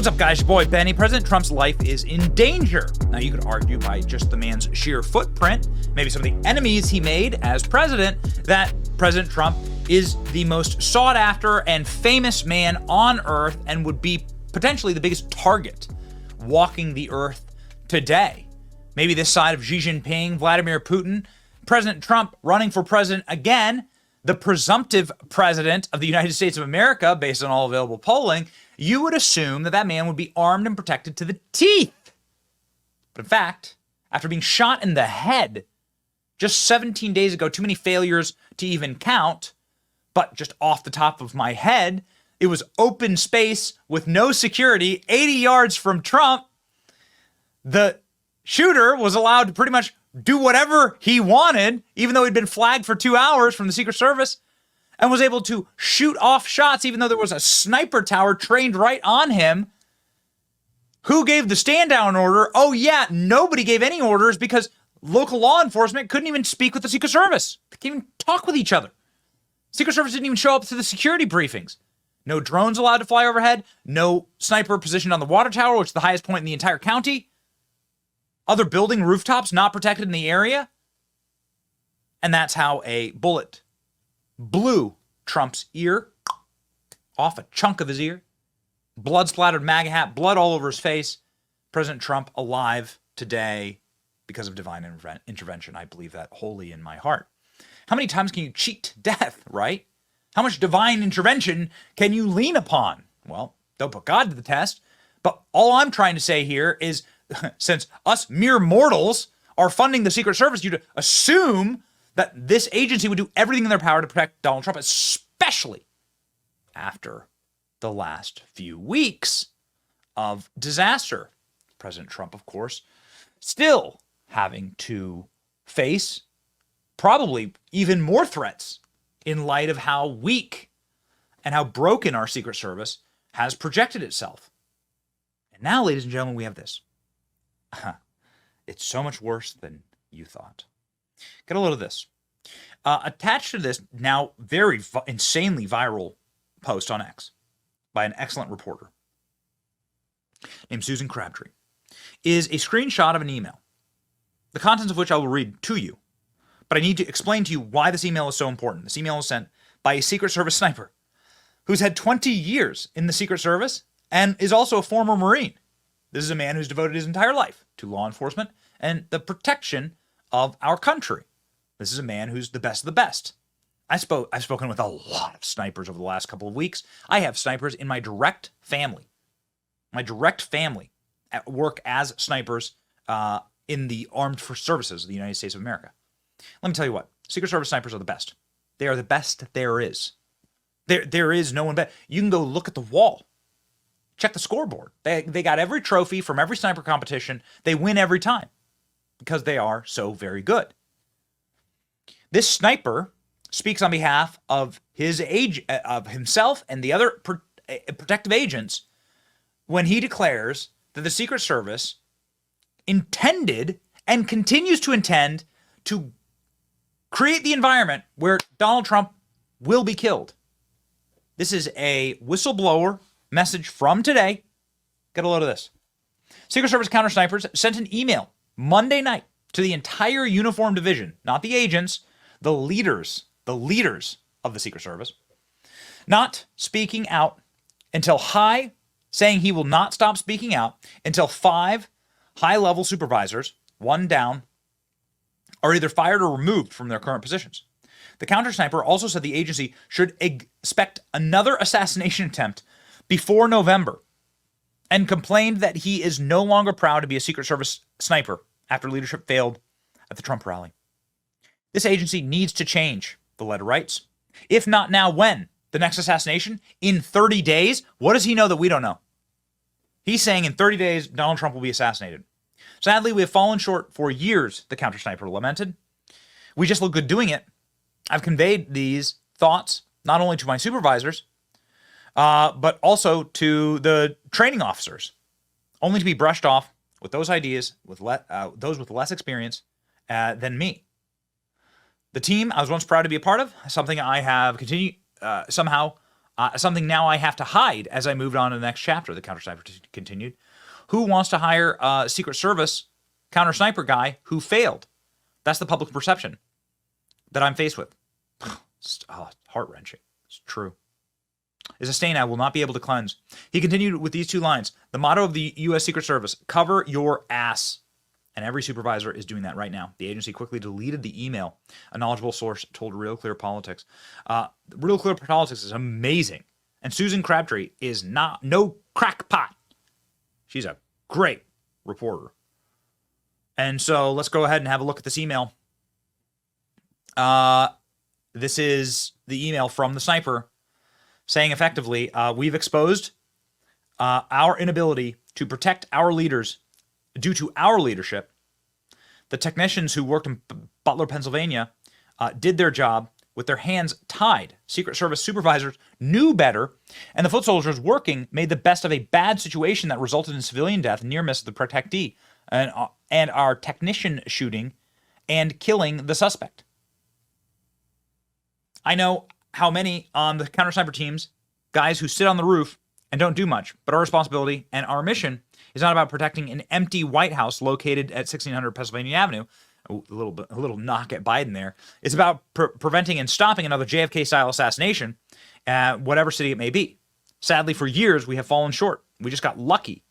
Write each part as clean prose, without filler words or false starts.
What's up, guys? Your boy Benny. President Trump's life is in danger. Now, you could argue by just the man's sheer footprint, maybe some of the enemies he made as president, that President Trump is the most sought after and famous man on earth and would be potentially the biggest target walking the earth today. Maybe this side of Xi Jinping, Vladimir Putin, President Trump running for president again, the presumptive president of the United States of America, based on all available polling, you would assume that that man would be armed and protected to the teeth. But in fact, after being shot in the head just 17 days ago, too many failures to even count, but just off the top of my head, it was open space with no security, 80 yards from Trump. The shooter was allowed to pretty much do whatever he wanted, even though he'd been flagged for 2 hours from the Secret Service, and was able to shoot off shots even though there was a sniper tower trained right on him. Who gave the stand down order? Oh yeah, nobody gave any orders because local law enforcement couldn't even speak with the Secret Service. They couldn't even talk with each other. Secret Service didn't even show up to the security briefings. No drones allowed to fly overhead. No sniper positioned on the water tower, which is the highest point in the entire county. Other building rooftops not protected in the area. And that's how a bullet blew Trump's ear off a chunk of his ear. Blood splattered MAGA hat, blood all over his face. President Trump alive today because of divine intervention. I believe that wholly in my heart. How many times can you cheat to death, right? How much divine intervention can you lean upon? Well, don't put God to the test. But all I'm trying to say here is, since us mere mortals are funding the Secret Service, you'd assume that this agency would do everything in their power to protect Donald Trump, especially after the last few weeks of disaster. President Trump, of course, still having to face probably even more threats in light of how weak and how broken our Secret Service has projected itself. And now, ladies and gentlemen, we have this. It's so much worse than you thought. Get a load of this. Attached to this now very insanely viral post on X by an excellent reporter named Susan Crabtree is a screenshot of an email, the contents of which I will read to you. But I need to explain to you why this email is so important. This email was sent by a Secret Service sniper who's had 20 years in the Secret Service and is also a former Marine. This is a man who's devoted his entire life to law enforcement and the protection of our country. This is a man who's the best of the best. I've spoken with a lot of snipers over the last couple of weeks. I have snipers in my direct family. My direct family at work as snipers in the armed services of the United States of America. Let me tell you what, Secret Service snipers are the best. They are the best there is. There is no one better. You can go look at the wall. Check the scoreboard. They got every trophy from every sniper competition. They win every time because they are so very good. This sniper speaks on behalf of himself and the other protective agents when he declares that the Secret Service intended and continues to intend to create the environment where Donald Trump will be killed. This is a whistleblower message from today. Get a load of this. Secret Service counter snipers sent an email Monday night to the entire uniformed division, not the agents, the leaders of the Secret Service, not speaking out until saying he will not stop speaking out until 5 high-level supervisors, one down, are either fired or removed from their current positions. The counter sniper also said the agency should expect another assassination attempt before November and complained that he is no longer proud to be a Secret Service sniper after leadership failed at the Trump rally. This agency needs to change, the letter writes. If not now, when? The next assassination? In 30 days? What does he know that we don't know? He's saying in 30 days, Donald Trump will be assassinated. Sadly, we have fallen short for years, the counter sniper lamented. We just look good doing it. I've conveyed these thoughts not only to my supervisors, but also to the training officers, only to be brushed off with those ideas, with those with less experience than me. The team I was once proud to be a part of, something I have continued somehow Something now I have to hide as I moved on to the next chapter, the counter sniper continued. Who wants to hire a Secret Service counter sniper guy who failed? That's the public perception that I'm faced with. Heart-wrenching. It's true. Is a stain I will not be able to cleanse. He continued with these two lines. The motto of the U.S. Secret Service, cover your ass. And every supervisor is doing that right now. The agency quickly deleted the email. A knowledgeable source told Real Clear Politics. Real Clear Politics is amazing. And Susan Crabtree is no crackpot. She's a great reporter. And so let's go ahead and have a look at this email. This is the email from the sniper saying effectively, we've exposed our inability to protect our leaders due to our leadership. The technicians who worked in Butler, Pennsylvania, did their job with their hands tied. Secret Service supervisors knew better, and the foot soldiers working made the best of a bad situation that resulted in civilian death and near miss of the protectee, and our technician shooting and killing the suspect. I know how many on the counter sniper teams, guys who sit on the roof and don't do much, but our responsibility and our mission is not about protecting an empty White House located at 1600 Pennsylvania Avenue. A little knock at Biden there. It's about preventing and stopping another JFK-style assassination, whatever city it may be. Sadly, for years, we have fallen short. We just got lucky.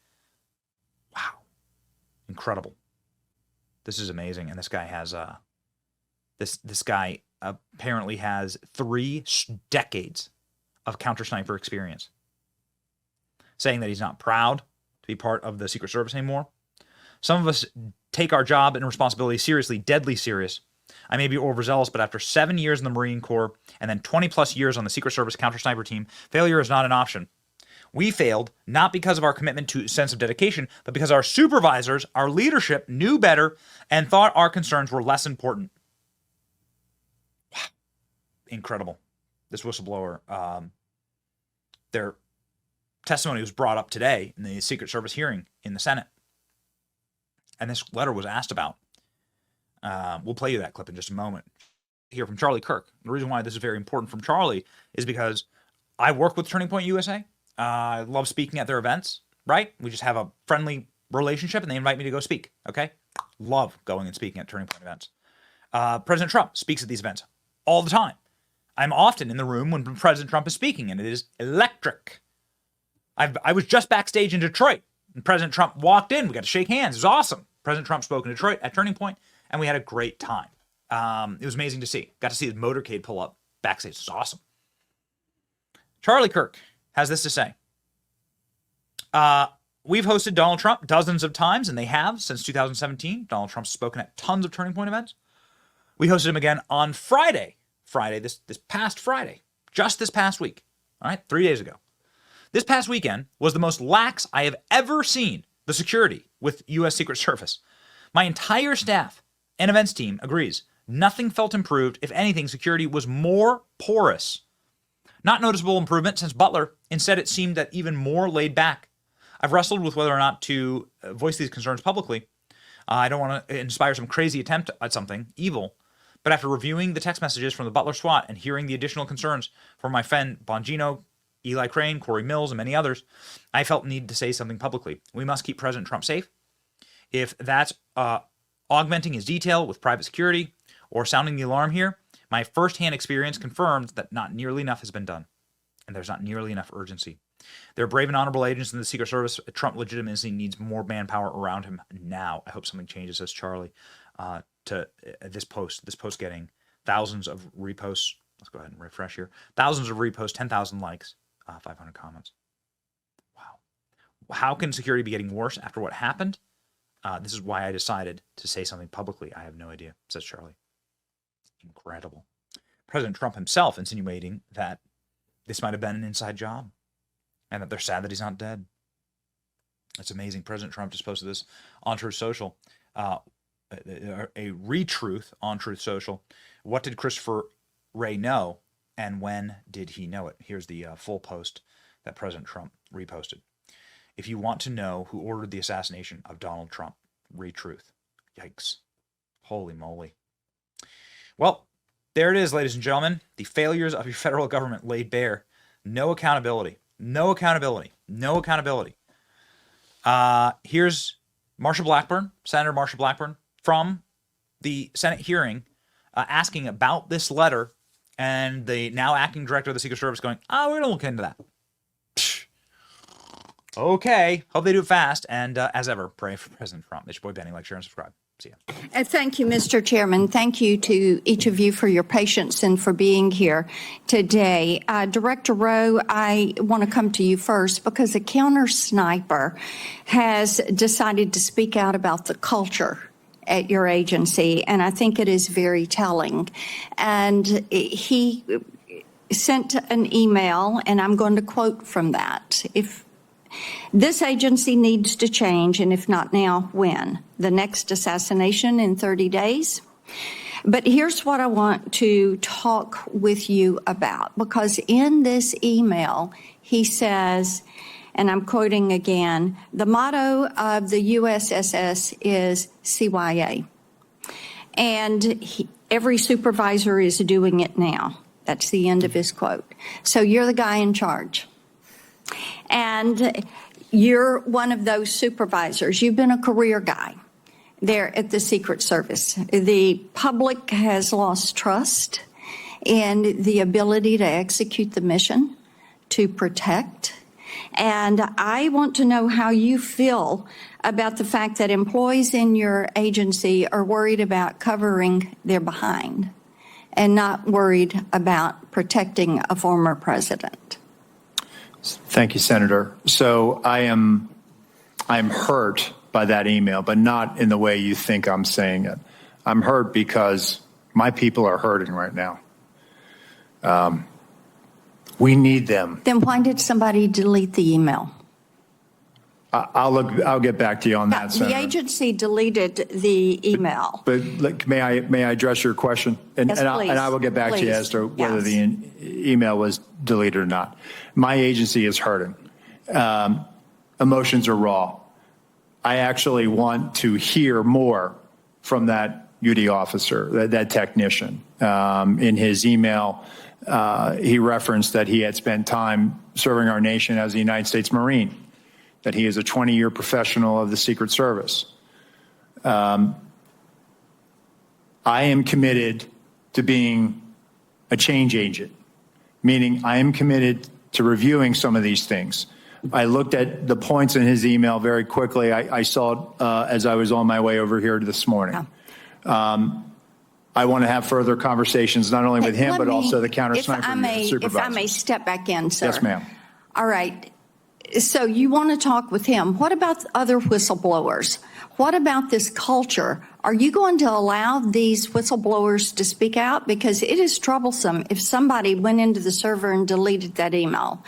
Wow. Incredible. This is amazing. And this guy has, this guy apparently has 3 decades of counter sniper experience. Saying that he's not proud to be part of the Secret Service anymore. Some of us take our job and responsibility seriously, deadly serious. I may be overzealous, but after 7 years in the Marine Corps and then 20 plus years on the Secret Service counter sniper team, failure is not an option. We failed not because of our commitment to sense of dedication, but because our supervisors, our leadership knew better and thought our concerns were less important. Wow. Incredible. This whistleblower, their testimony was brought up today in the Secret Service hearing in the Senate. And this letter was asked about. We'll play you that clip in just a moment. Hear from Charlie Kirk. The reason why this is very important from Charlie is because I work with Turning Point USA. I love speaking at their events, right? We just have a friendly relationship and they invite me to go speak, okay? Love going and speaking at Turning Point events. President Trump speaks at these events all the time. I'm often in the room when President Trump is speaking, and it is electric. I was just backstage in Detroit, and President Trump walked in. We got to shake hands. It was awesome. President Trump spoke in Detroit at Turning Point, and we had a great time. It was amazing to see. Got to see his motorcade pull up backstage. It was awesome. Charlie Kirk has this to say. We've hosted Donald Trump dozens of times, and they have since 2017. Donald Trump's spoken at tons of Turning Point events. We hosted him again on Friday, this past Friday, just this past week. All right, 3 days ago. This past weekend was the most lax I have ever seen the security with U.S. Secret Service. My entire staff and events team agrees. Nothing felt improved. If anything, security was more porous. Not noticeable improvement since Butler. Instead, it seemed that even more laid back. I've wrestled with whether or not to voice these concerns publicly. I don't want to inspire some crazy attempt at something evil. But after reviewing the text messages from the Butler SWAT and hearing the additional concerns from my friend Bongino, Eli Crane, Corey Mills, and many others, I felt the need to say something publicly. We must keep President Trump safe. If that's augmenting his detail with private security or sounding the alarm here, my firsthand experience confirmed that not nearly enough has been done, and there's not nearly enough urgency. There are brave and honorable agents in the Secret Service. Trump legitimacy needs more manpower around him now. I hope something changes, says Charlie, to this post getting thousands of reposts. Let's go ahead and refresh here. Thousands of reposts, 10,000 likes. 500 comments. Wow. How can security be getting worse after what happened? This is why I decided to say something publicly. I have no idea, says Charlie. Incredible. President Trump himself insinuating that this might have been an inside job and that they're sad that he's not dead. It's amazing. President Trump just posted this on Truth Social, a retruth on Truth Social. What did Christopher Wray know? And when did he know it? Here's the full post that President Trump reposted. If you want to know who ordered the assassination of Donald Trump, read Truth. Yikes. Holy moly. Well, there it is, ladies and gentlemen. The failures of your federal government laid bare. No accountability. No accountability. No accountability. Here's Marsha Blackburn, Senator Marsha Blackburn, from the Senate hearing asking about this letter, and the now acting director of the Secret Service going, we're going to look into that. Psh. Okay. Hope they do it fast. And as ever, pray for President Trump. It's your boy Benny. Like, share, and subscribe. See ya. Thank you, Mr. Chairman. Thank you to each of you for your patience and for being here today. Director Rowe, I want to come to you first because a counter sniper has decided to speak out about the culture at your agency, and I think it is very telling. And he sent an email, and I'm going to quote from that. If this agency needs to change, and if not now, when? The next assassination in 30 days? But here's what I want to talk with you about, because in this email, he says, and I'm quoting again, the motto of the USSS is CYA. And every supervisor is doing it now. That's the end of his quote. So you're the guy in charge. And you're one of those supervisors. You've been a career guy there at the Secret Service. The public has lost trust in the ability to execute the mission, to protect. And I want to know how you feel about the fact that employees in your agency are worried about covering their behind and not worried about protecting a former president. Thank you, Senator. So I'm hurt by that email, but not in the way you think I'm saying it. I'm hurt because my people are hurting right now. We need them. Then why did somebody delete the email? I'll get back to you on that, Senator. The agency deleted the email. But may I address your question? And, yes, and, please. I will get back to you as to whether yes. the email was deleted or not. My agency is hurting. Emotions are raw. I actually want to hear more from that UD officer, that technician. In his email, he referenced that he had spent time serving our nation as a United States Marine, that he is a 20-year professional of the Secret Service. I am committed to being a change agent, meaning I am committed to reviewing some of these things. I looked at the points in his email very quickly. I saw it as I was on my way over here this morning. I want to have further conversations, not only with him, but also the counter sniper supervisors. If I may step back in, sir. Yes, ma'am. All right. So you want to talk with him. What about other whistleblowers? What about this culture? Are you going to allow these whistleblowers to speak out? Because it is troublesome if somebody went into the server and deleted that email.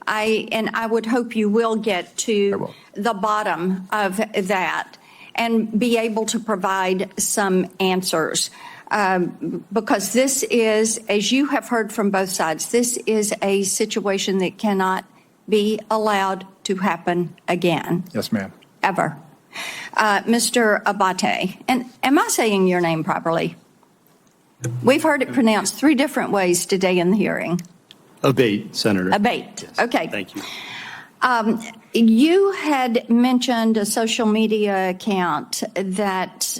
I would hope you will get to the bottom of that and be able to provide some answers. Because this is, as you have heard from both sides, this is a situation that cannot be allowed to happen again. Yes, ma'am. Ever. Mr. Abate, and am I saying your name properly? We've heard it pronounced 3 different ways today in the hearing. Abate, Senator. Abate. Yes. Okay. Thank you. You had mentioned a social media account that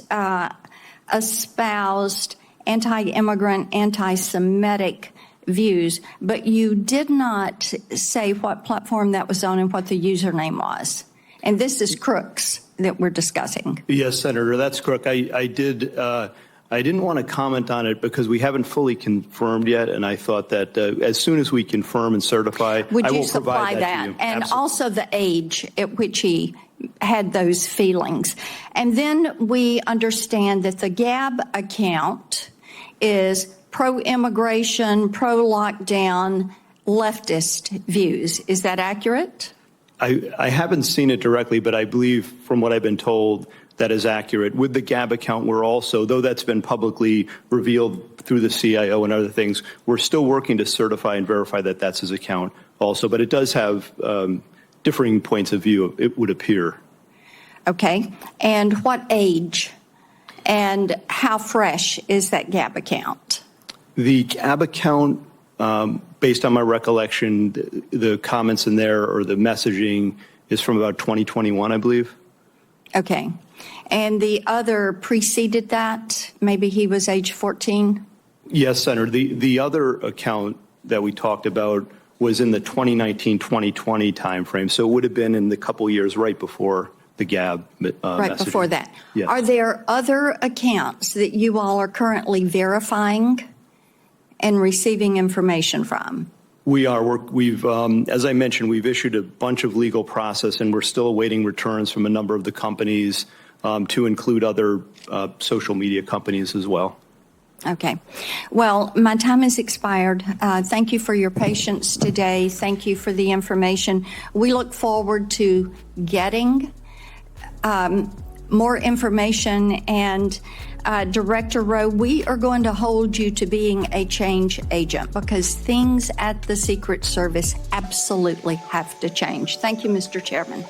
espoused anti-immigrant, anti-Semitic views, but you did not say what platform that was on and what the username was. And this is Crooks that we're discussing. Yes, Senator, that's correct. I didn't want to comment on it because we haven't fully confirmed yet, and I thought that as soon as we confirm and certify, Would I you will supply provide that to you. And Absolutely. also the age at which he had those feelings. And then we understand that the Gab account is pro-immigration, pro-lockdown, leftist views. Is that accurate? I haven't seen it directly, but I believe from what I've been told, that is accurate. With the Gab account, we're also, though that's been publicly revealed through the CIO and other things, we're still working to certify and verify that that's his account also. But it does have differing points of view, it would appear. Okay. And what age and how fresh is that Gab account? The Gab account Based on my recollection, the comments in there or the messaging is from about 2021, I believe. Okay. And the other preceded that? Maybe he was age 14? Yes, Senator. The other account that we talked about was in the 2019-2020 timeframe. So it would have been in the couple years right before the Gab Right messaging. before that. Yes. Are there other accounts that you all are currently verifying and receiving information from? We are. We've, as I mentioned, we've issued a bunch of legal process, and we're still awaiting returns from a number of the companies, to include other social media companies as well. Okay. Well, my time has expired. Thank you for your patience today. Thank you for the information. We look forward to getting more information. And Director Rowe, we are going to hold you to being a change agent because things at the Secret Service absolutely have to change. Thank you, Mr. Chairman.